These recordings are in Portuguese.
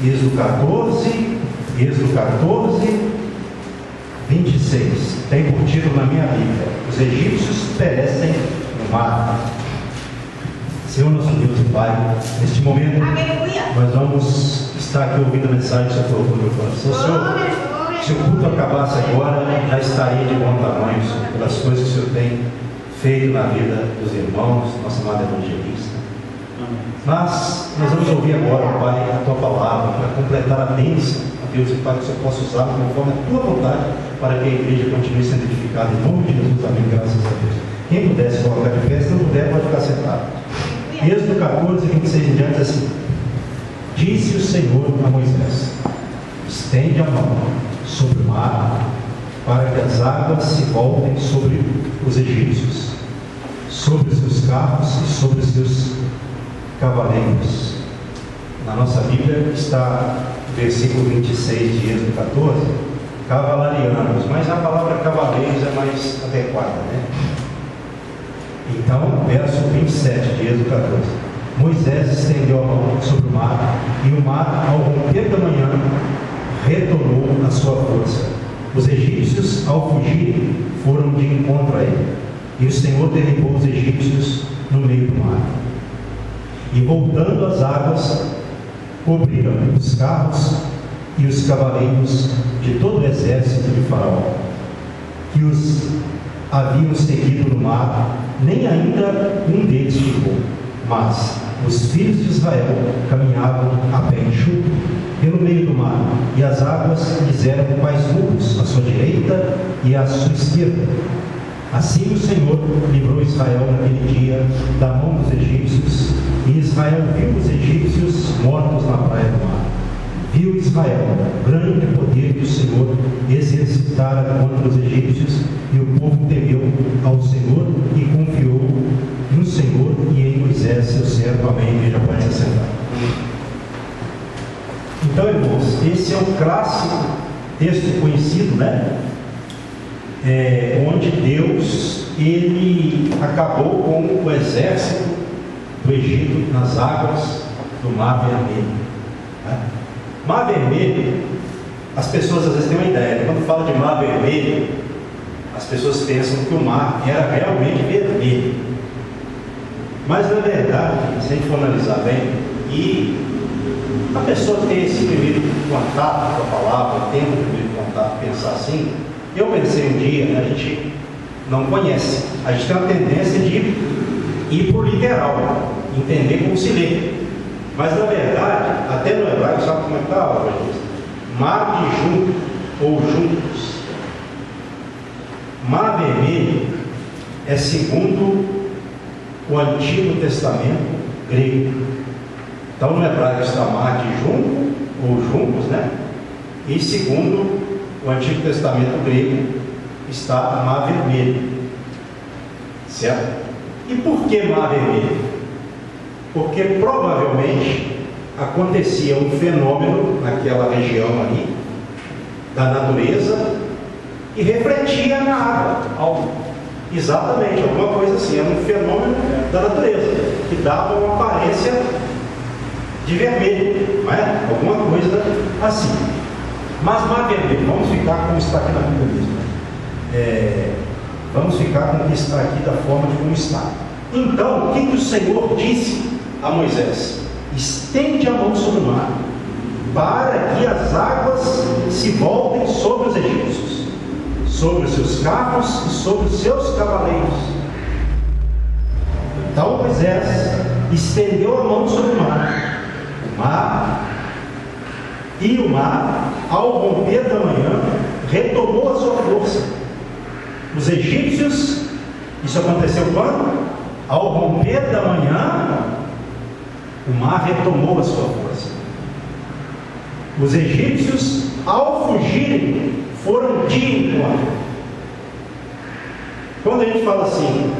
Êxodo 14, 26. Tem por título na minha Bíblia: os egípcios perecem no mar. Senhor nosso Deus e Pai, neste momento nós vamos estar aqui ouvindo a mensagem do Senhor no meu coração. Senhor, se o culto acabasse agora, já estaria de bom tamanho, Senhor, pelas coisas que o Senhor tem feito na vida dos irmãos, nossa amada evangelista. Mas nós vamos ouvir agora, Pai, a Tua palavra para completar a bênção, a Deus e Pai, que o Senhor possa usar conforme a Tua vontade, para que a igreja continue sendo edificada em nome de Jesus. Amém. Graças a Deus. Quem pudesse colocar de pé, se não puder, pode ficar sentado. Êxodo 14, 26 em diante, assim: disse o Senhor a Moisés: estende a mão sobre o mar, para que as águas se voltem sobre os egípcios, sobre os seus carros e sobre os seus cavaleiros. Na nossa Bíblia está o versículo 26 de Êxodo 14, cavalarianos, mas a palavra cavaleiros é mais adequada, né? Então, verso 27 de Êxodo 14: Moisés estendeu a mão sobre o mar, e o mar, ao romper da manhã, retornou a sua força. Os egípcios, ao fugirem, foram de encontro a ele, e o Senhor derribou os egípcios no meio do mar. E voltando as águas, cobriram os carros e os cavaleiros de todo o exército de Faraó, que os haviam seguido no mar. Nem ainda um deles ficou, mas os filhos de Israel caminhavam a pé enxuto pelo meio do mar, e as águas lhes eram quais muros, à sua direita e à sua esquerda. Assim o Senhor livrou Israel naquele dia da mão dos egípcios, e Israel viu os egípcios mortos na praia do mar. Viu Israel o grande poder que o Senhor exercitara contra os egípcios, e o povo temeu ao Senhor e confiou no Senhor e em Moisés, seu servo. Amém. Igreja, pode se assentar. Então, irmãos, esse é um clássico texto conhecido, né? Onde Deus, ele acabou com o exército do Egito nas águas do Mar Vermelho, né? Mar Vermelho, as pessoas às vezes têm uma ideia, né? Quando fala de Mar Vermelho, as pessoas pensam que o mar era realmente vermelho. Mas na verdade, se a gente for analisar bem, e a pessoa ter esse primeiro contato com a palavra, tendo o primeiro contato, pensar assim, eu pensei um dia, né, a gente não conhece, a gente tem uma tendência de ir para o literal, entender como se lê. Mas na verdade, até no hebraico, sabe como é que está? Mar de junto ou juntos. Mar Vermelho é segundo o Antigo Testamento grego. Então no hebraico está mar de junto ou juntos, né? E segundo o Antigo Testamento grego está Mar Vermelho, certo? E por que Mar Vermelho? Porque provavelmente acontecia um fenômeno naquela região ali da natureza e refletia na água, exatamente, alguma coisa assim, era um fenômeno da natureza que dava uma aparência de vermelho, não é? Alguma coisa assim. Mas Mar Vermelho, vamos ficar como está aqui na Bíblia mesmo, vamos ficar com o que está aqui da forma de como está. Então, o que o Senhor disse a Moisés? Estende a mão sobre o mar, para que as águas se voltem sobre os egípcios, sobre os seus carros e sobre os seus cavaleiros. Então Moisés estendeu a mão sobre o mar, e o mar, ao romper da manhã, retomou a sua força. Os egípcios, isso aconteceu quando? Ao romper da manhã, o mar retomou a sua força. Os egípcios, ao fugirem, foram de encontro. Quando a gente fala assim,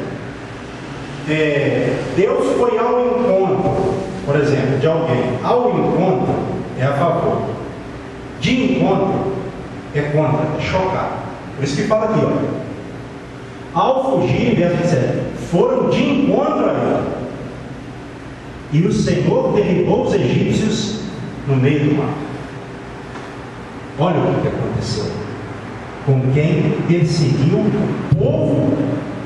Deus foi ao encontro, por exemplo, de alguém. Ao encontro é a favor. De encontro é contra, é chocar. Por isso que fala aqui, ó. Ao fugir, verso 27, foram de encontro a ele. E o Senhor derribou os egípcios no meio do mar. Olha o que aconteceu com quem perseguiu o povo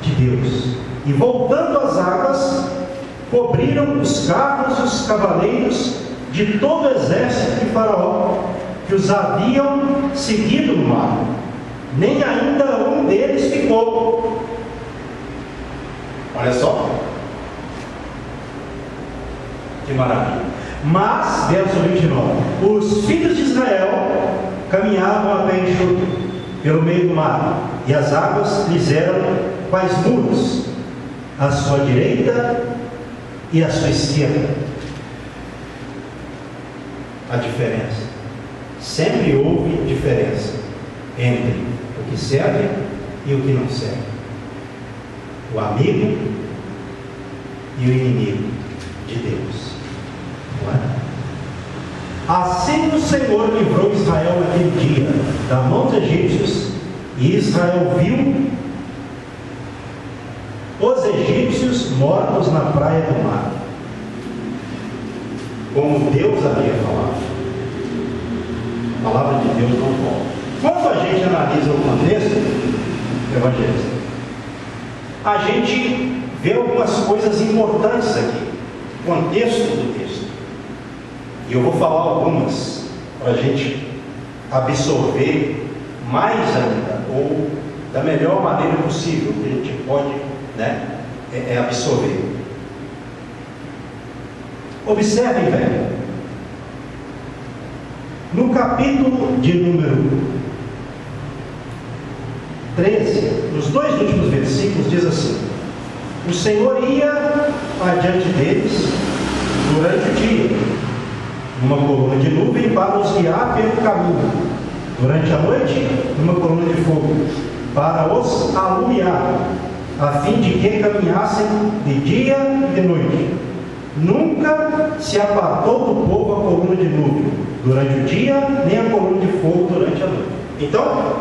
de Deus. E voltando às águas, cobriram os carros e os cavaleiros de todo o exército de Faraó, que os haviam seguido no mar. Nem ainda um deles ficou. Olha só. Que maravilha. Mas, verso 29, os filhos de Israel caminhavam a pé enxuto pelo meio do mar, e as águas lhes eram quais muros, à sua direita e à sua esquerda. A diferença. Sempre houve diferença entre o que serve e o que não serve. O amigo e o inimigo de Deus. Não é? Assim o Senhor livrou Israel naquele dia da mão dos egípcios, e Israel viu os egípcios mortos na praia do mar, como Deus havia falado. A palavra de Deus não volta. Quando a gente analisa o contexto evangelista, a gente vê algumas coisas importantes aqui, o contexto do texto. E eu vou falar algumas para a gente absorver mais ainda, ou da melhor maneira possível que a gente pode, absorver. Observem, velho, no capítulo de número 13, nos dois últimos versículos, diz assim: o Senhor ia adiante deles durante o dia, numa coluna de nuvem para os guiar pelo caminho, durante a noite, numa coluna de fogo, para os alumiar, a fim de que caminhassem de dia e de noite. Nunca se apartou do povo a coluna de nuvem durante o dia, nem a coluna de fogo durante a noite. Então,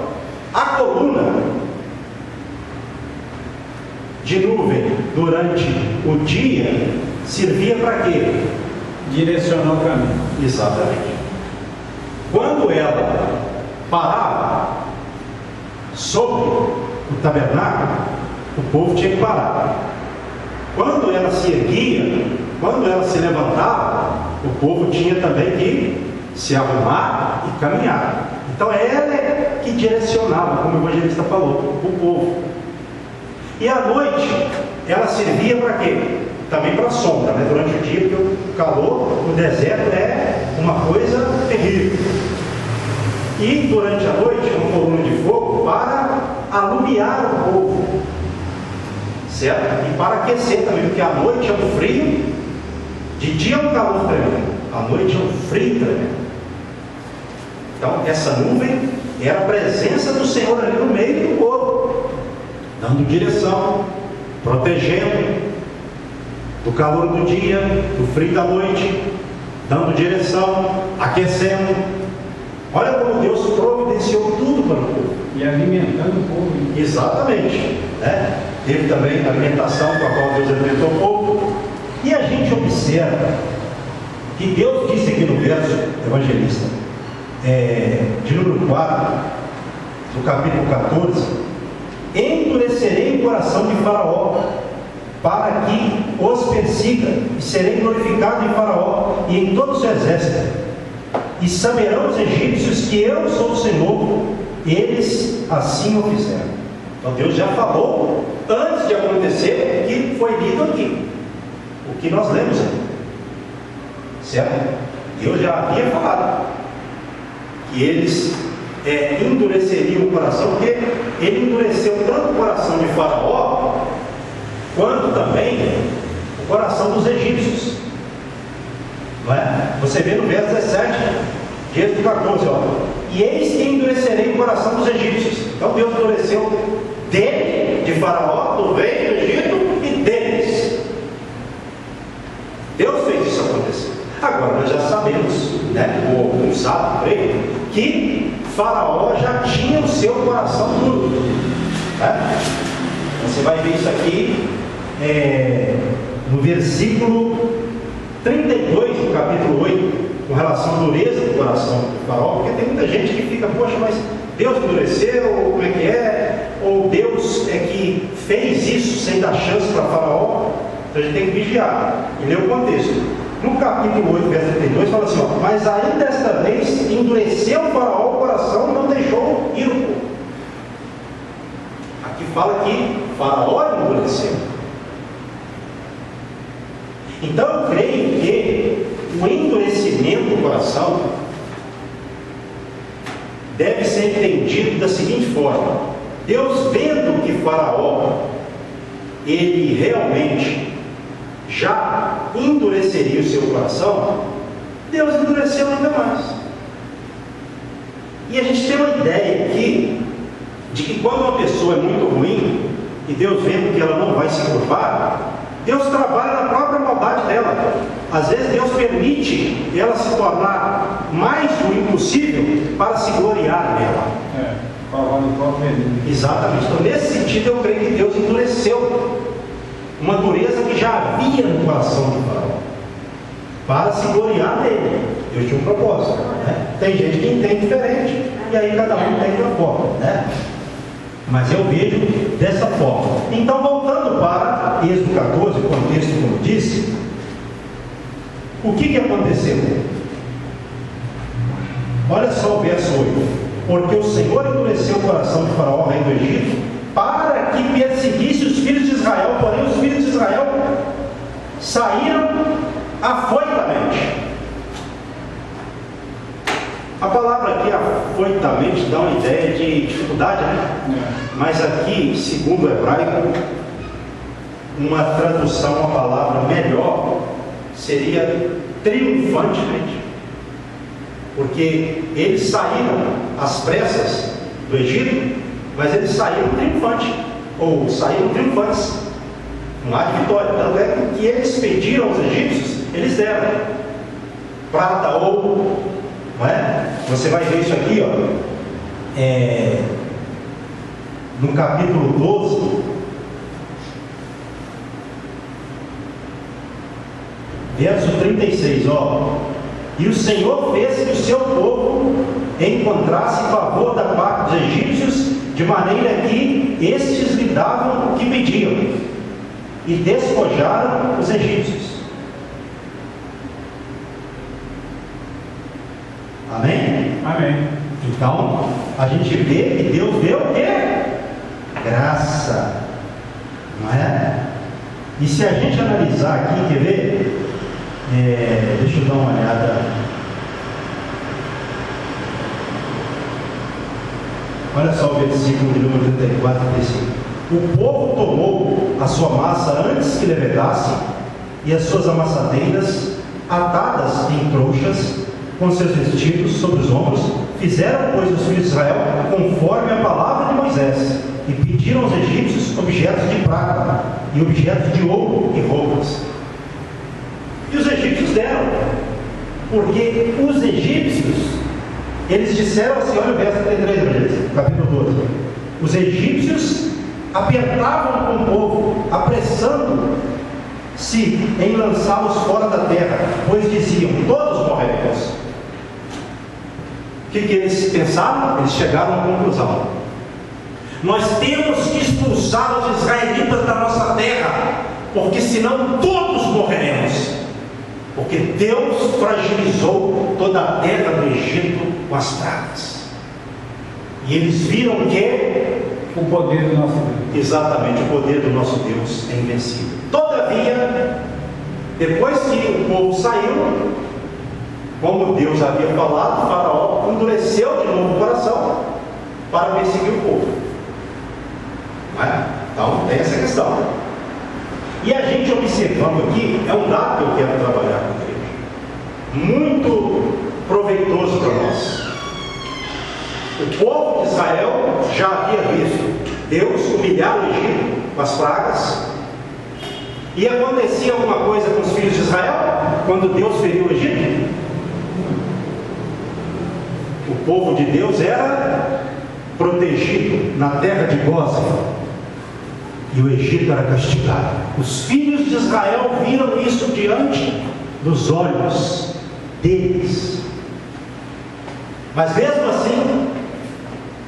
a coluna de nuvem durante o dia servia para quê? Direcionar o caminho. Exatamente. Quando ela parava sobre o tabernáculo, o povo tinha que parar. Quando ela se erguia, quando ela se levantava, o povo tinha também que se arrumar e caminhar. Então ela é que direcionava, como o evangelista falou, o povo. E à noite, ela servia para quê? Também para a sombra, durante o dia, porque o calor no deserto é uma coisa terrível. E durante a noite, uma coluna de fogo para alumiar o povo, certo? E para aquecer também, porque à noite é um frio, de dia é um calor tremendo, à noite é um frio tremendo. Então, essa nuvem era a presença do Senhor ali no meio do povo, dando direção, protegendo do calor do dia, do frio da noite, dando direção, aquecendo. Olha como Deus providenciou tudo para o povo. E alimentando o povo. Exatamente. Teve também a alimentação com a qual Deus alimentou o povo. E a gente observa que Deus disse aqui no verso evangelista, de número 4, do capítulo 14: endurecerei o coração de Faraó, para que os persiga, e serei glorificado em Faraó e em todo o seu exército, e saberão os egípcios que eu sou o Senhor. Eles assim o fizeram. Então Deus já falou antes de acontecer o que foi lido aqui, o que nós lemos aqui, certo? Deus já havia falado que eles endureceriam o coração, porque ele endureceu tanto o coração de Faraó quanto também o coração dos egípcios, não é? Você vê no verso 17 de Êxodo 14, e eis que endurecerei o coração dos egípcios. Então Deus endureceu dele, de Faraó, do rei do Egito, e deles. Deus fez isso acontecer. Agora nós já sabemos, ou alguns sabem, que Faraó já tinha o seu coração duro, né? Você vai ver isso aqui no versículo 32 do capítulo 8, com relação à dureza do coração do faraó, porque tem muita gente que fica, poxa, mas Deus endureceu, ou como é que é? Ou Deus é que fez isso sem dar chance para faraó? Então a gente tem que vigiar e ler o contexto. No capítulo 8, verso 32, fala assim, ó, mas ainda desta vez endureceu o faraó o coração e não deixou ir o povo. Aqui fala que o faraó endureceu. Então eu creio que o endurecimento do coração deve ser entendido da seguinte forma: Deus, vendo que faraó ele realmente já endureceria o seu coração, Deus endureceu ainda mais. E a gente tem uma ideia aqui de que quando uma pessoa é muito ruim e Deus vendo que ela não vai se curvar, Deus trabalha na própria maldade dela. Às vezes Deus permite ela se tornar mais ruim possível para se gloriar nela. Provando o próprio veneno. Exatamente. Então, nesse sentido, eu creio que Deus endureceu uma dureza que já havia no coração do faraó para se gloriar nele. Deus tinha um propósito, né? Tem gente que entende diferente e aí cada um entende de uma forma, né? Mas eu vejo dessa forma. Então, voltando para Êxodo 14, o contexto, como eu disse, o que aconteceu? Olha só o verso 8: porque o Senhor endureceu o coração de Faraó, rei do Egito, para que perseguisse os filhos de Israel, porém os filhos de Israel saíram afoitamente. A palavra aqui, afoitamente, dá uma ideia de dificuldade, né? Mas aqui, segundo o hebraico, uma tradução, uma palavra melhor seria triunfantemente, porque eles saíram às pressas do Egito, mas eles saíram triunfantes, ou saíram triunfantes, um ato de vitória. Tanto é que eles pediram aos egípcios, eles deram prata, ouro, não é? Você vai ver isso aqui, ó, no capítulo 12, verso 36, ó. E o Senhor fez que o seu povo encontrasse favor da parte dos egípcios, de maneira que estes lhe davam o que pediam, e despojaram os egípcios. Amém? Amém. Então, a gente vê que Deus deu o quê? Graça. Não é? E se a gente analisar aqui, quer ver? Deixa eu dar uma olhada. Olha só o versículo de número 34 e 35. O povo tomou a sua massa antes que levedasse, e as suas amassadeiras, atadas em trouxas, com seus vestidos sobre os ombros, fizeram, pois, os filhos de Israel conforme a palavra de Moisés, e pediram aos egípcios objetos de prata, e objetos de ouro e roupas. E os egípcios deram, porque os egípcios, eles disseram assim, olha o verso 33, capítulo 12: os egípcios apertavam com o povo, apressando-se em lançá-los fora da terra, pois diziam, todos morreremos. O que eles pensaram? Eles chegaram à conclusão: nós temos que expulsar os israelitas da nossa terra, porque senão todos morreremos. Porque Deus fragilizou toda a terra do Egito com as pragas. E eles viram que o poder do nosso Deus. Exatamente, o poder do nosso Deus é invencível. Todavia, depois que o povo saiu, como Deus havia falado, o faraó endureceu de novo o coração para perseguir o povo. Não é? Então tem essa questão. E a gente observando aqui, é um dado que eu quero trabalhar com a igreja, muito proveitoso para nós. O povo de Israel já havia visto Deus humilhar o Egito com as pragas, e acontecia alguma coisa com os filhos de Israel quando Deus feriu o Egito? O povo de Deus era protegido na terra de Gósen, e o Egito era castigado. Os filhos de Israel viram isso diante dos olhos, deles. Mas mesmo assim,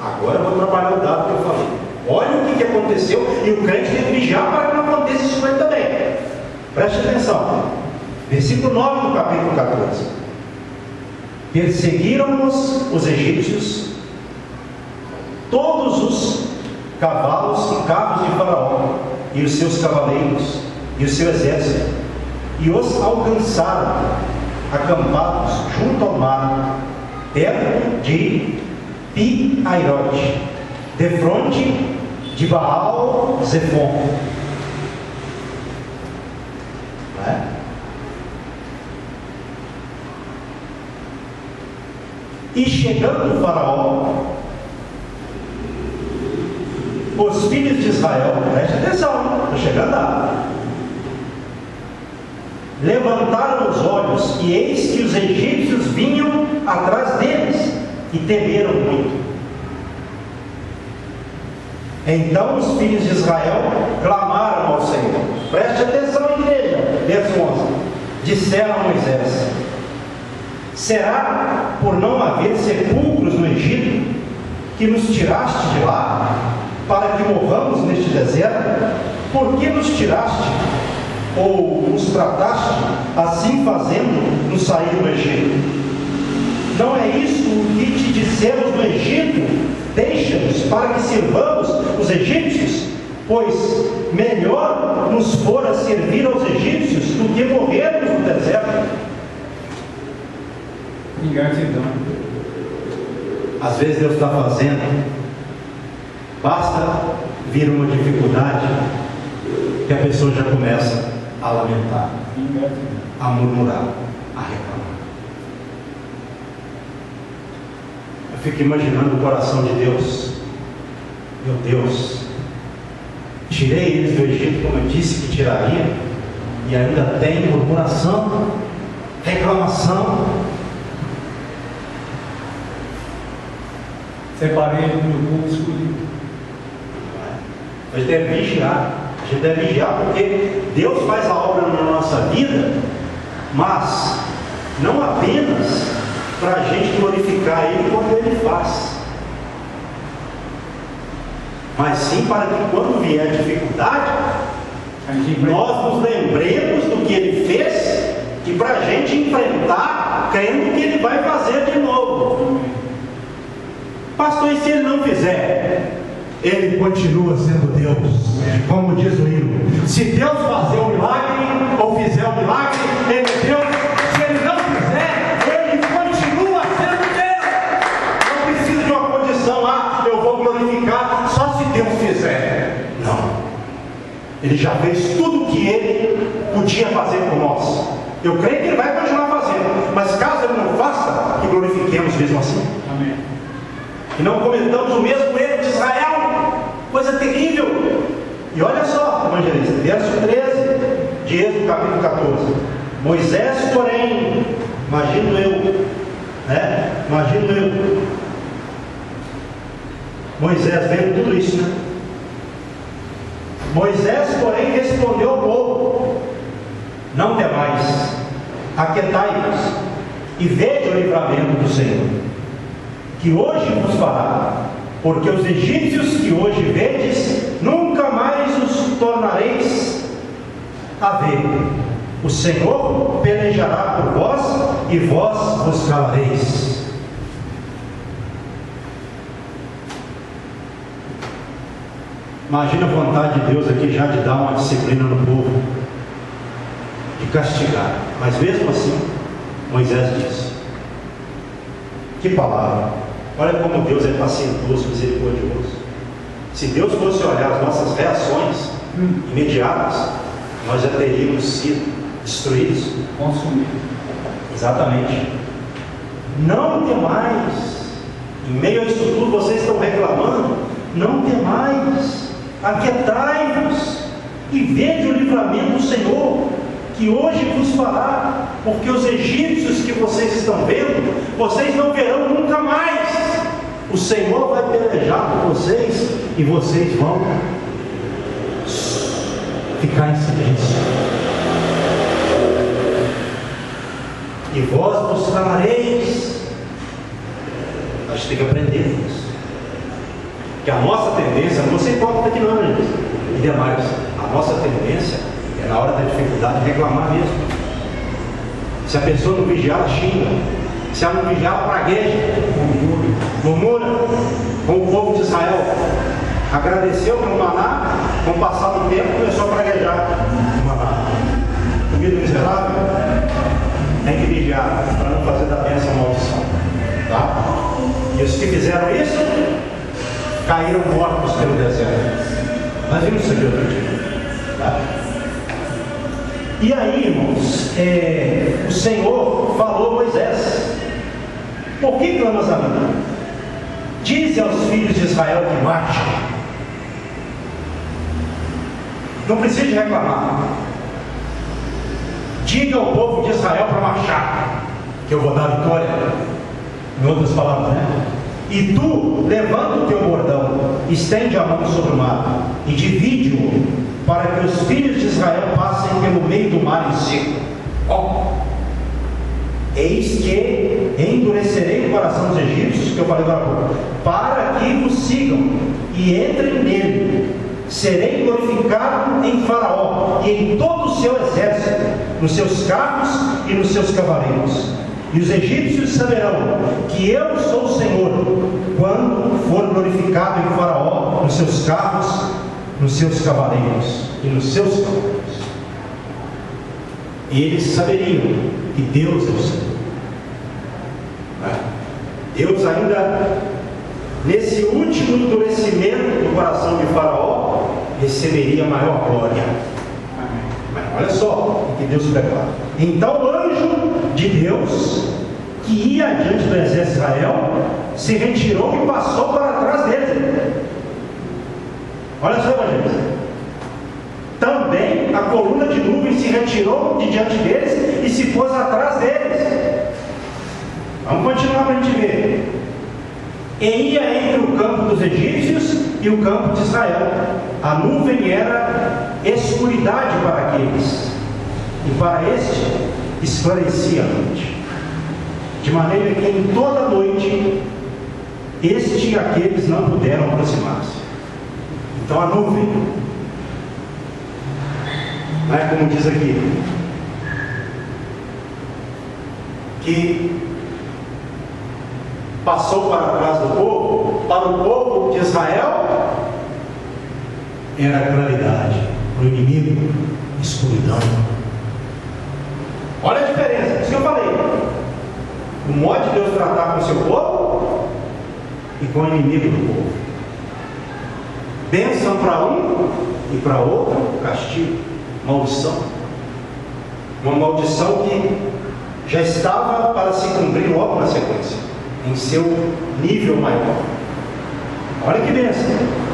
agora eu vou trabalhar o dado que eu falei. Olha o que aconteceu, e o crente tem que vigiar para que não aconteça isso com ele também. Preste atenção. Versículo 9 do capítulo 14. Perseguiram-nos os egípcios, todos os cavalos e carros de Faraó, e os seus cavaleiros, e o seu exército, e os alcançaram, acampados junto ao mar, perto de Pi-Hairote, defronte de Baal-Zephon. Não é? E chegando o Faraó, os filhos de Israel, preste atenção, estou chegando lá, levantaram os olhos, e eis que os egípcios vinham atrás deles, e temeram muito. Então os filhos de Israel clamaram ao Senhor. Preste atenção, igreja. Verso 11. Disseram a Moisés: será por não haver sepulcros no Egito que nos tiraste de lá, para que morramos neste deserto? Por que nos tiraste, ou nos trataste assim, fazendo-nos sair do Egito? Não é isso o que te dissemos no Egito? Deixa-nos para que sirvamos os egípcios, pois melhor nos fora servir aos egípcios do que morrermos no deserto. Ingratidão. Às vezes Deus está fazendo, basta vir uma dificuldade que a pessoa já começa a lamentar, a murmurar, a reclamar. Eu fico imaginando o coração de Deus. Meu Deus, tirei eles do Egito como eu disse que tiraria, e ainda tem murmuração, reclamação. Separei do meu povo escolhido. A gente deve vigiar. A gente deve vigiar porque Deus faz a obra na nossa vida, mas não apenas para a gente glorificar Ele quando Ele faz, mas sim para que quando vier dificuldade, nós nos lembremos do que Ele fez e para a gente enfrentar crendo que Ele vai fazer de novo. Pastor, e se Ele não fizer? Ele continua sendo Deus, como diz o hino. Se Deus fazer um milagre ou fizer um milagre, Ele é Deus. Se Ele não fizer, Ele continua sendo Deus. Não precisa de uma condição lá, eu vou glorificar só se Deus fizer. Não. Ele já fez tudo o que Ele podia fazer por nós. Eu creio que Ele vai continuar fazendo, mas caso Ele não faça, que glorifiquemos mesmo assim. Amém. E não cometamos o mesmo erro de Israel, coisa terrível. E olha só, evangelista, verso 13 de Êxodo capítulo 14. Moisés, porém, imagino eu, Moisés vendo tudo isso, né? Moisés, porém, respondeu ao povo: não temais, aquietai-vos e vede o livramento do Senhor, que hoje vos fará, porque os egípcios que hoje vedes, nunca mais os tornareis a ver. O Senhor pelejará por vós, e vós vos calareis. Imagina a vontade de Deus aqui já de dar uma disciplina no povo, de castigar. Mas mesmo assim, Moisés disse: que palavra! Olha como Deus é pacientoso, misericordioso. Se Deus fosse olhar as nossas reações imediatas, nós já teríamos sido destruídos, consumidos. Exatamente. Não temais. Em meio a isso tudo vocês estão reclamando. Não temais, aquietai-vos e vede o livramento do Senhor, que hoje vos fará, porque os egípcios que vocês estão vendo, vocês não verão nunca mais. O Senhor vai pelejar por vocês e vocês vão ficar em silêncio. e vós vos clamareis. A gente tem que aprender isso. Que a nossa tendência, não você importa aqui não, gente, e demais, a nossa tendência é na hora da dificuldade reclamar mesmo. Se a pessoa não vigiar, ela xinga. Se ela não vigiar, ela pragueja, murmura, como o povo de Israel agradeceu pelo maná, com o passar do tempo começou a praguejar o maná. O filho miserável tem que vigiar para não fazer da bênção a maldição, tá? E os que fizeram isso caíram mortos pelo deserto. Nós vimos isso aqui outro dia, tá? E aí, irmãos, o Senhor falou a Moisés: por que clamas a mim? Dize aos filhos de Israel que marchem. Não precisa de reclamar. Diga ao povo de Israel para marchar, que eu vou dar a vitória. Em outras palavras, né? E tu, levanta o teu bordão, estende a mão sobre o mar e divide-o, para que os filhos de Israel passem pelo meio do mar em seco. Eis que endurecerei o coração dos egípcios, que eu falei agora há pouco, para que vos sigam e entrem nele. Serei glorificado em Faraó e em todo o seu exército, nos seus carros e nos seus cavaleiros. E os egípcios saberão que eu sou o Senhor, quando for glorificado em Faraó, nos seus carros, nos seus cavaleiros e nos seus cavaleiros. E eles saberiam que Deus é o Senhor. Deus ainda, nesse último endurecimento do coração de Faraó, receberia maior glória. Mas olha só o que Deus prepara. Então o anjo de Deus, que ia adiante do exército de Israel, se retirou e passou para trás dele. Olha só, evangelista. Também a coluna de nuvem se retirou de diante deles e se pôs atrás deles. Vamos continuar para a gente ver. E ia entre o campo dos egípcios e o campo de Israel. A nuvem era escuridade para aqueles, e para este esclarecia a noite, de maneira que em toda a noite este e aqueles não puderam aproximar-se. Então a nuvem, não é como diz aqui, que passou para trás do povo, para o povo de Israel era claridade, para o inimigo, escuridão. Olha a diferença, isso que eu falei. O modo de Deus tratar com o seu povo e com o inimigo do povo. Bênção para um e para outro, castigo, maldição. Uma maldição que já estava para se cumprir logo na sequência, em seu nível maior. Olha que bênção.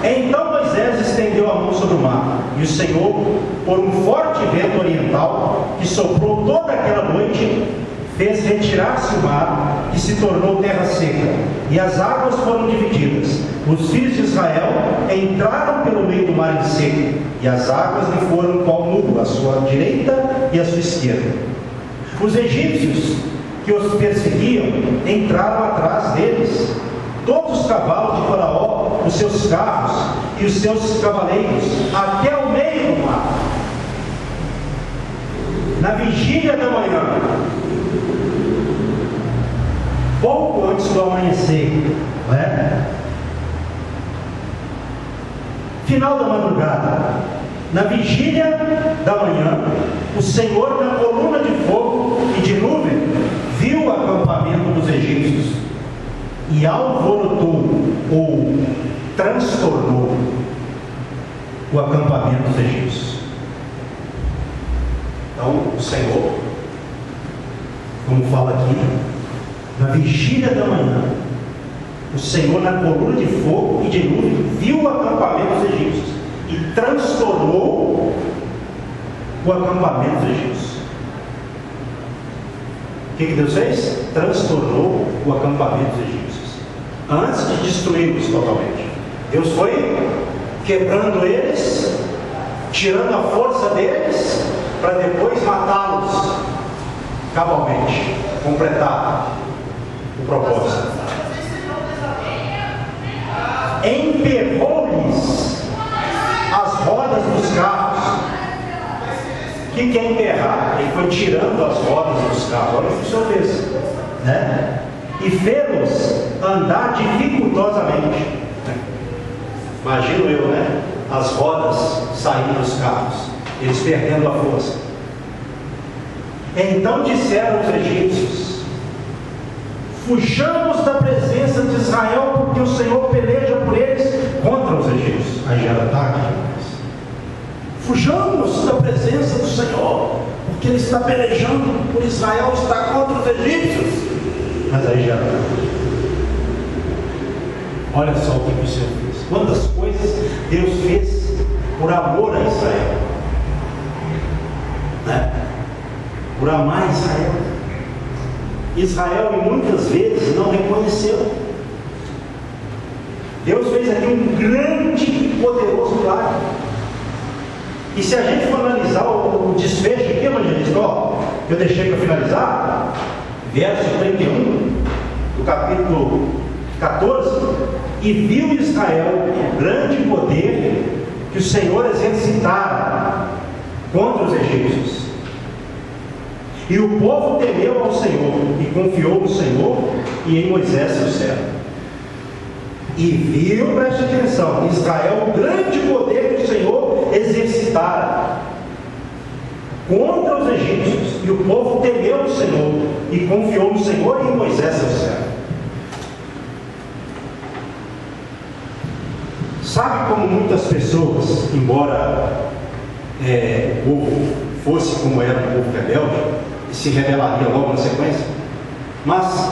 Então Moisés estendeu a mão sobre o mar, e o Senhor, por um forte vento oriental que soprou toda aquela noite, fez retirar-se o mar, que se tornou terra seca, e as águas foram divididas. Os filhos de Israel entraram pelo meio do mar em seco, e as águas lhe foram qual muro, à sua direita e à sua esquerda. Os egípcios que os perseguiam entraram atrás deles, todos os cavalos de Faraó, os seus carros e os seus cavaleiros, até o meio do mar. Na vigília da manhã, pouco antes do amanhecer, não é? Final da madrugada, na vigília da manhã, o Senhor, na coluna de fogo e de nuvem, viu o acampamento dos egípcios e alvorotou ou transtornou o acampamento dos egípcios. Então o Senhor, como fala aqui, na vigília da manhã, o Senhor, na coluna de fogo e de nuvem, viu o acampamento dos egípcios e transtornou o acampamento dos egípcios. O que Deus fez? Transtornou o acampamento dos egípcios, antes de destruí-los totalmente. Deus foi quebrando eles, tirando a força deles, para depois matá-los cabalmente, completar o propósito. Emperrou-lhes as rodas dos carros. O que é emperrar? Ele foi tirando as rodas dos carros. Olha o que o Senhor fez, né? E fê-los andar dificultosamente. Imagino eu, né? As rodas saindo dos carros, eles perdendo a força. Então disseram os egípcios: fujamos da presença de Israel, porque o Senhor peleja por eles contra os egípcios. Aí gera ataque. Fujamos da presença do Senhor, porque Ele está pelejando por Israel, está contra os egípcios. Mas aí gera ataque. Olha só o que o Senhor fez. Quantas coisas Deus fez por amor a Israel, né? Por amar Israel. Israel muitas vezes não reconheceu. Deus fez aqui um grande e poderoso milagre. E se a gente for analisar o desfecho aqui, evangelista, que eu deixei para finalizar, verso 31 do capítulo 14: e viu Israel o grande poder que o Senhor exercitara contra os egípcios. E o povo temeu ao Senhor e confiou no Senhor e em Moisés seu servo. E viu, preste atenção, Israel o grande poder que o Senhor exercitara contra os egípcios. E o povo temeu o Senhor e confiou no Senhor e em Moisés seu servo. Sabe como muitas pessoas, embora o povo fosse como era o povo rebelde, e se rebelaria logo na sequência, mas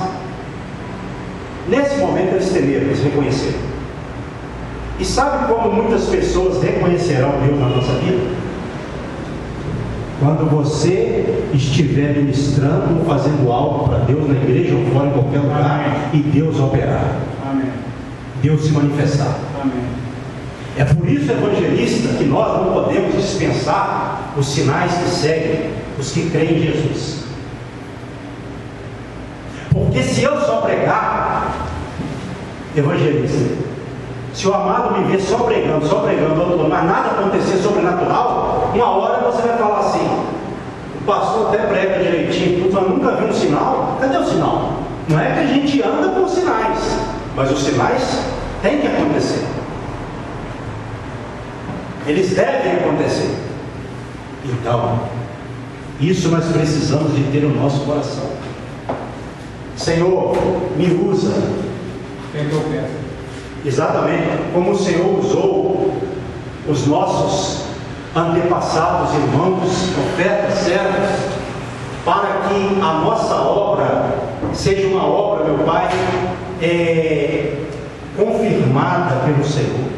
nesse momento eles temeram, eles reconheceram. E sabe como muitas pessoas reconhecerão Deus na nossa vida? Quando você estiver ministrando ou fazendo algo para Deus na igreja ou fora em qualquer lugar. Amém. E Deus operar. Amém. Deus se manifestar. Amém. É por isso, evangelista, que nós não podemos dispensar os sinais que seguem os que creem em Jesus. Porque se eu só pregar, evangelista, se o amado me ver só pregando, mas nada acontecer sobrenatural, uma hora você vai falar assim: o pastor até prega direitinho, tudo, mas nunca viu um sinal. Cadê o sinal? Não é que a gente anda com sinais, mas os sinais têm que acontecer. Eles devem acontecer. Então, isso nós precisamos de ter no nosso coração. Senhor, me usa. Exatamente como o Senhor usou os nossos antepassados, irmãos, profetas, servos, para que a nossa obra seja uma obra, meu Pai, confirmada pelo Senhor.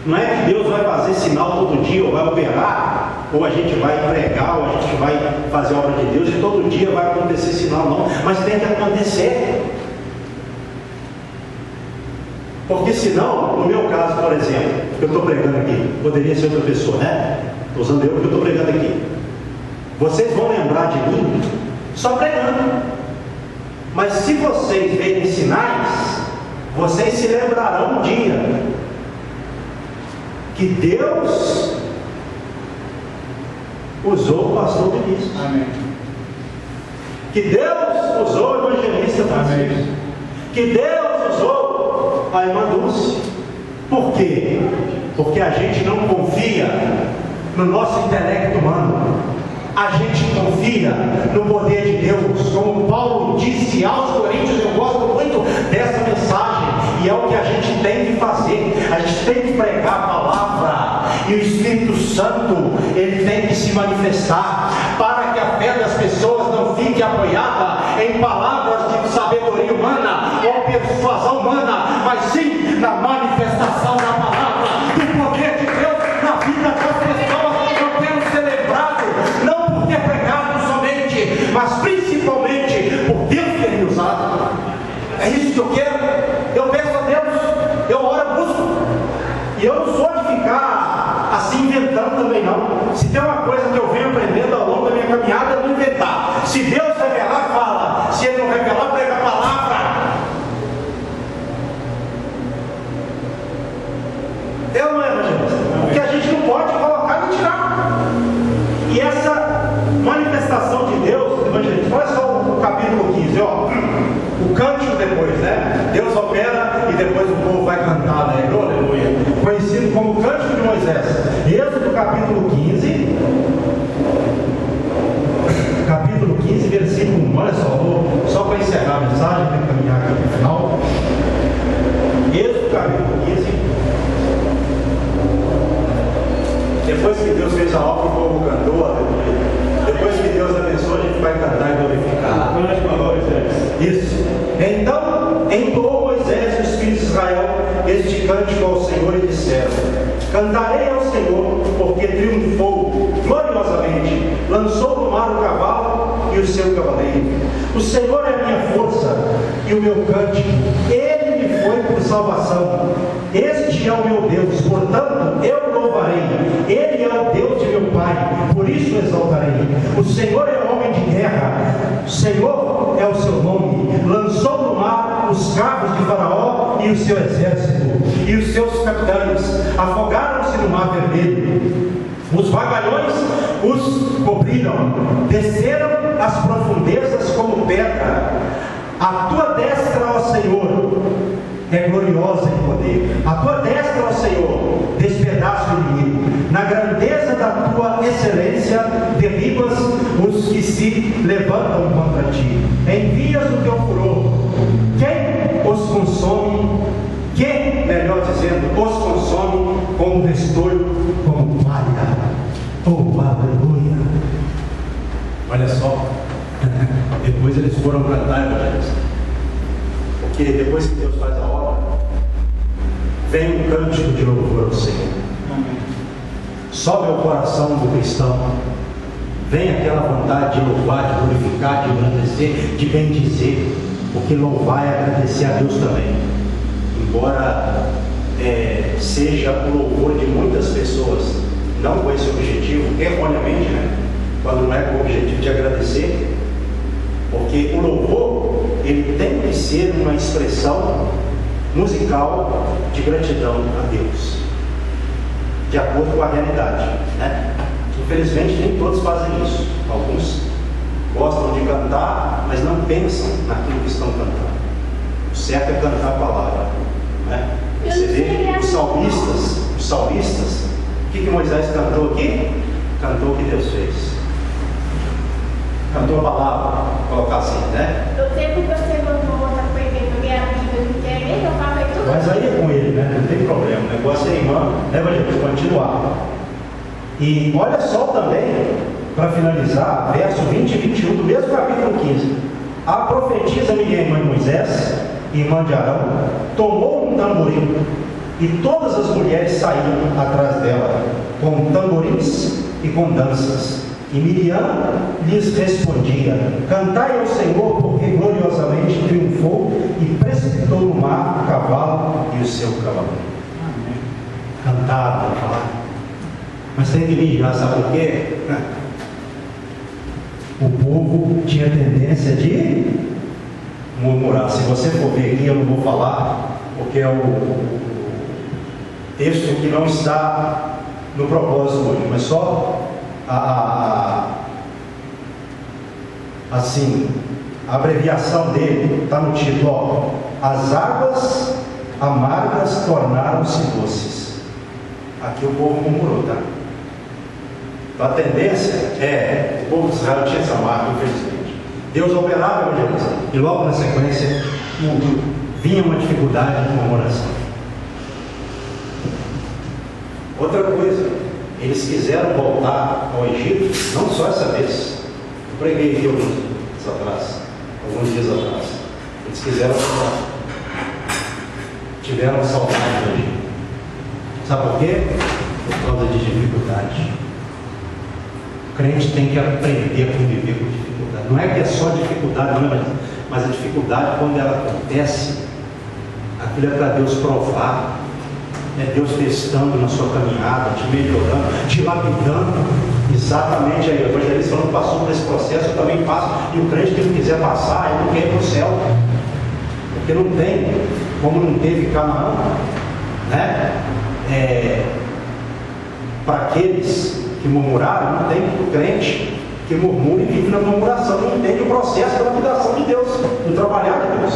Não é que Deus vai fazer sinal todo dia, ou vai operar, ou a gente vai pregar, ou a gente vai fazer a obra de Deus, e todo dia vai acontecer sinal, não. Mas tem que acontecer. Porque senão, no meu caso, por exemplo, eu estou pregando aqui, poderia ser outra pessoa, né? Estou usando eu porque eu estou pregando aqui. Vocês vão lembrar de mim só pregando. Mas se vocês verem sinais, vocês se lembrarão um dia que Deus usou o pastor Vinícius. Amém. Que Deus usou o evangelista Francisco. Que Deus usou a irmã Dulce. Por quê? Porque a gente não confia no nosso intelecto humano. A gente confia no poder de Deus. Como Paulo disse aos Coríntios, eu gosto muito dessa mensagem, e é o que a gente tem que fazer. A gente tem que pregar a palavra, e o Espírito Santo, ele tem que se manifestar, para que a fé das pessoas não fique apoiada em palavras de sabedoria humana ou persuasão humana, mas sim na manifestação da palavra, do poder de Deus na vida das pessoas. Eu quero ser lembrado, não por ter pregado somente, mas principalmente por Deus ter me usado. É isso que eu quero. Eu peço a Deus, eu oro, busco, e eu não sou de ficar assim inventando também, não. Se tem uma coisa que eu venho aprendendo ao longo da minha caminhada não inventar. Se Deus revelar, fala. Se Ele não revelar, prega a palavra. Eu não é, evangelista. Porque a gente não pode colocar e tirar. E essa manifestação de Deus, evangelista, olha só o capítulo 15, ó. O cântico depois, né? Deus opera e depois o povo vai cantar, né? Aleluia. Conhecido como Cântico de Moisés. Êxodo capítulo 15. Capítulo 15, versículo 1. Olha só para encerrar a mensagem, para caminhar aqui para o final. Êxodo capítulo 15. Depois que Deus fez a obra, o povo cantou, aleluia. Depois que Deus abençoou, a gente vai cantar e glorificar. Isso. Então entoou Moisés e os filhos de Israel este cântico ao Senhor e disseram: Cantarei ao Senhor, porque triunfou gloriosamente, lançou no mar o cavalo e o seu cavaleiro. O Senhor é a minha força e o meu cântico, Ele me foi por salvação. Este é o meu Deus, portanto eu louvarei. Ele é o Deus de meu Pai, por isso exaltarei. O Senhor é homem de guerra, o Senhor é o seu nome. Lançou no mar os carros de Faraó e o seu exército, e os seus capitães afogaram-se no mar vermelho. Os vagalhões os cobriram, desceram as profundezas como pedra. A tua destra, ó Senhor, é gloriosa em poder. A tua destra, ó Senhor, despedaça o inimigo. Na grandeza da tua excelência, derribas os que se levantam contra ti. Envias o teu furor. Quem os consome? Quem, melhor dizendo, os consome como restolho, como palha. Oh, aleluia! Olha só. Depois eles foram cantar, evangelista. Porque depois que Deus faz a obra, vem um cântico de louvor ao Senhor. Sobe ao coração do cristão. Vem aquela vontade de louvar, de glorificar, de agradecer, de bendizer. Porque louvar é agradecer a Deus também. Embora seja o louvor de muitas pessoas, não com esse objetivo, erroneamente, né? Quando não é com o objetivo de agradecer. Porque o louvor, ele tem que ser uma expressão musical de gratidão a Deus, de acordo com a realidade, né? Infelizmente nem todos fazem isso. Alguns gostam de cantar, mas não pensam naquilo que estão cantando. O certo é cantar a palavra, né? Você vê os salmistas, o que Moisés cantou aqui? Cantou o que Deus fez. Cantou a palavra, colocar assim, né? Eu tempo que você mandou outra coisa para minha amiga de internet, eu falei tudo. Mas aí é com ele, né? Não tem problema. O negócio é irmã, né, evangelista? Continuar. E olha só também, para finalizar, verso 20 e 21 do mesmo capítulo 15. A profetisa Miriam, irmã de Moisés, irmã de Arão, tomou um tamborim, e todas as mulheres saíram atrás dela, com tamborins e com danças. E Miriam lhes respondia: Cantai ao Senhor, porque gloriosamente triunfou e precipitou no mar o cavalo e o seu cavaleiro. Cantaram, falar. Mas tem que vigiar, sabe por quê? O povo tinha tendência de murmurar. Se você for ver aqui, eu não vou falar, porque é o texto que não está no propósito hoje, mas só assim, a abreviação dele está no título, ó, as águas amargas tornaram-se doces. Aqui o povo murmurou, tá? Então a tendência o povo de Israel tinha essa marca, infelizmente. Deus operava o evangelista, e logo na sequência vinha uma dificuldade de murmuração. Outra coisa, eles quiseram voltar ao Egito, não só essa vez. Eu preguei aqui alguns dias atrás. Eles quiseram voltar. Tiveram saudade do Egito. Sabe por quê? Por causa de dificuldade. O crente tem que aprender a conviver com dificuldade. Não é que é só dificuldade, não, mas a dificuldade, quando ela acontece, aquilo é para Deus provar. É Deus testando na sua caminhada, te melhorando, te lapidando. Exatamente, aí, o evangelista não passou por esse processo, eu também passo, e o crente que não quiser passar, ele não quer ir para o céu, porque não tem, como não teve Canaã, né? Para aqueles que murmuraram, não tem o crente que murmura e vive na murmuração, não entende o processo da lapidação de Deus, do trabalhar de Deus.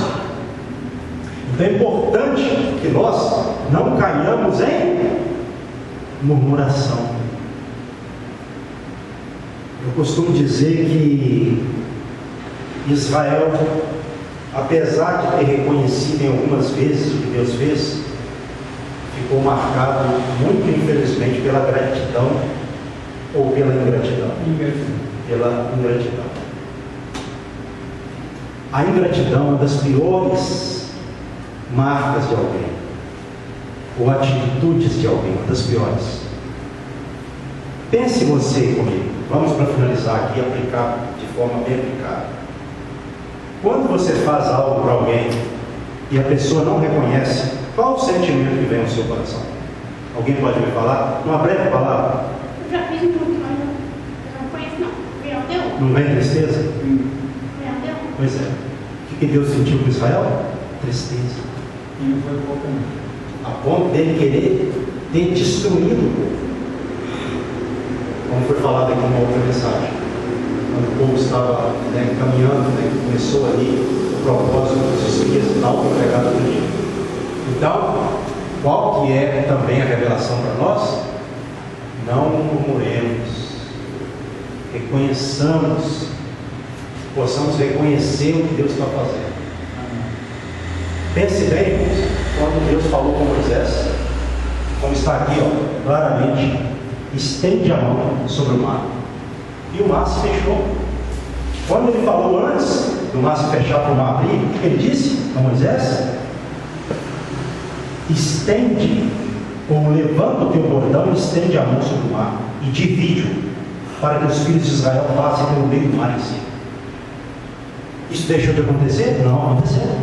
Então é importante que nós não caiamos em murmuração. Eu costumo dizer que Israel, apesar de ter reconhecido em algumas vezes o que Deus fez, ficou marcado, muito infelizmente, pela gratidão ou pela ingratidão. Pela ingratidão. A ingratidão é uma das piores marcas de alguém, ou atitudes de alguém, uma das piores. Pense você comigo, vamos para finalizar aqui, aplicar de forma bem aplicada. Quando você faz algo para alguém e a pessoa não reconhece, qual o sentimento que vem ao seu coração? Alguém pode me falar? Uma breve palavra? Eu já fiz muito, mas eu não conheço não. Deu? Não vem tristeza? Deu? Pois é. O que Deus sentiu com Israel? Tristeza. E não foi pouco não. A ponto dele querer ter destruído o povo. Como foi falado aqui numa outra mensagem. Quando o povo estava caminhando, começou ali o propósito dos espias da auto-pregada do dia. Então, qual que é também a revelação para nós? Não murmuremos, reconheçamos, possamos reconhecer o que Deus está fazendo. Pense bem, irmãos, quando Deus falou com Moisés, como está aqui, claramente, estende a mão sobre o mar, e o mar se fechou. Quando ele falou antes do mar se fechar para o mar abrir, o que ele disse a Moisés? Estende, ou levanta o teu bordão e estende a mão sobre o mar, e divide-o, para que os filhos de Israel passem pelo meio do mar em si. Isso deixou de acontecer? Não aconteceu.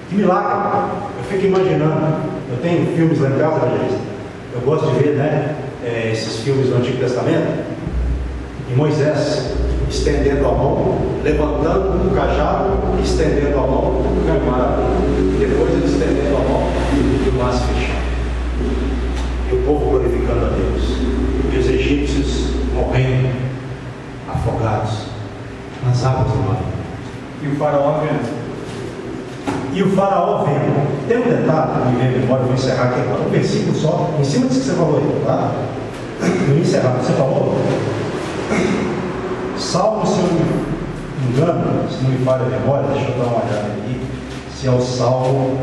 Que milagre! Eu fico imaginando, eu tenho filmes lá em casa, evangelista, eu gosto de ver, esses filmes do Antigo Testamento, e Moisés estendendo a mão, levantando o cajado, estendendo a mão, o mar, e depois ele estendendo a mão e o mar se fechando. E o povo glorificando a Deus, e os egípcios morrendo, afogados nas águas do mar. E o faraó vendo. E o faraó vendo. Tem um detalhe que me veio memória, eu vou encerrar aqui agora. Um versículo só, em cima disso que você falou aí, tá? Eu vou encerrar. Você falou? Salmo, se eu não me engano, se não me falha a memória, deixa eu dar uma olhada aqui, se é o Salmo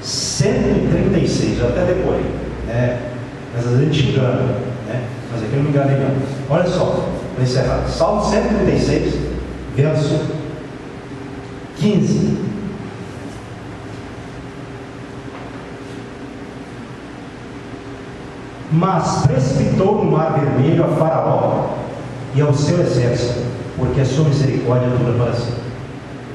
136, eu até decorei, mas às vezes a gente engana, mas aqui eu não me enganei não. Olha só, para encerrar, Salmo 136, verso 15. Mas precipitou no mar vermelho a Faraó e ao seu exército, porque a sua misericórdia dura para sempre.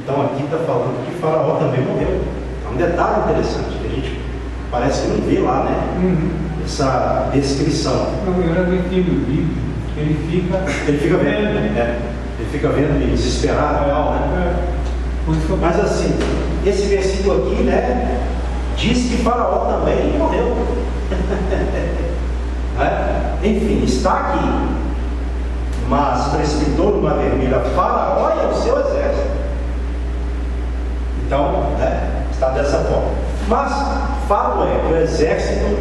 Então aqui está falando que Faraó também morreu. É um detalhe interessante que a gente parece que não vê lá, essa descrição. Não, eu já vi no livro, ele fica vendo, ele fica vendo e desesperado e tal, Mas assim, esse versículo aqui, diz que Faraó também morreu. Enfim, está aqui. Mas precipitou no mar vermelho a Faraó e ao seu exército. Então, está dessa forma. Mas fato é que o exército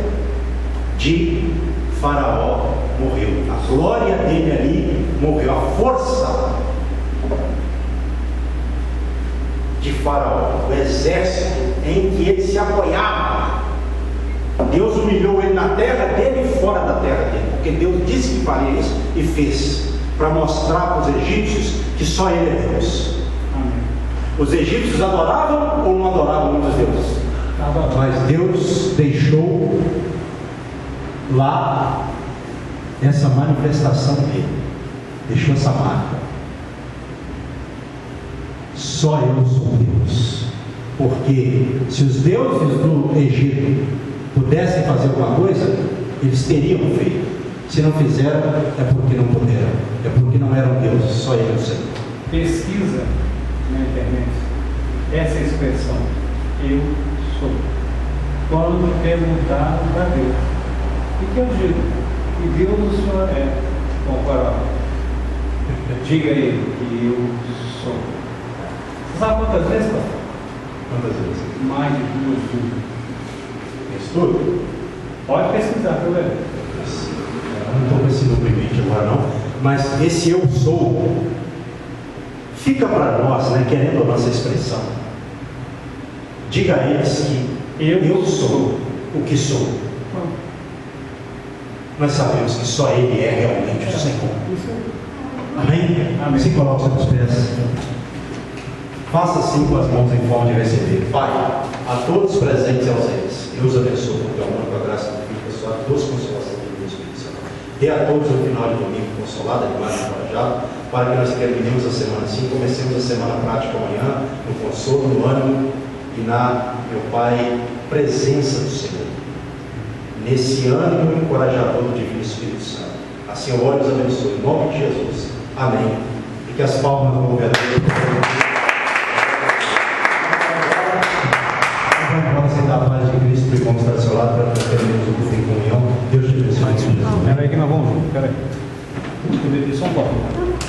de Faraó morreu. A glória dele ali morreu. A força de Faraó, o exército em que ele se apoiava. Deus humilhou ele na terra dele e fora da terra dele, porque Deus disse que faria isso e fez, para mostrar para os egípcios que só ele é Deus. Os egípcios adoravam ou não adoravam muitos deuses? Mas Deus deixou lá essa manifestação dele, deixou essa marca. Só eu sou Deus, porque se os deuses do Egito pudessem fazer alguma coisa, eles teriam feito. Se não fizeram, é porque não puderam, é porque não eram Deus, só Ele é o Senhor. Pesquisa na internet essa expressão, eu sou. Quando perguntar para Deus, o que eu digo? Que Deus o Senhor é, conforme. Diga a Ele que eu sou. Você sabe quantas vezes, pastor? Quantas vezes? Mais de 2 vezes. Estudo? Pode pesquisar, para ver. Eu não estou com esse número em mente agora não, mas esse eu sou fica para nós, né, querendo a nossa expressão. Diga a eles que eu sou o que sou. Nós sabemos que só Ele é realmente o Senhor. Amém? Amém. Se coloque sobre os pés. Faça assim com as mãos em forma de receber. Pai, a todos presentes e ausentes, eu os abençoo com o teu amor, com a graça do Filho, com a sua doce consolação do Espírito Santo. Dê a todos o final de domingo consolado, animado e encorajado, para que nós terminemos a semana assim, comecemos a semana prática amanhã, no consolo, no ânimo e na, meu Pai, presença do Senhor. Nesse ânimo encorajador do Divino Espírito Santo. Assim eu oro e os abençoo, em nome de Jesus. Amém. E que as palmas vão ver a Deus. Vamos aceitar a paz de Cristo e vamos estar ao seu lado para nós termos o culto em comunhão. Deus te abençoe. Espera aí que nós vamos juntos, espera aí. Deixa eu ver só um pouco.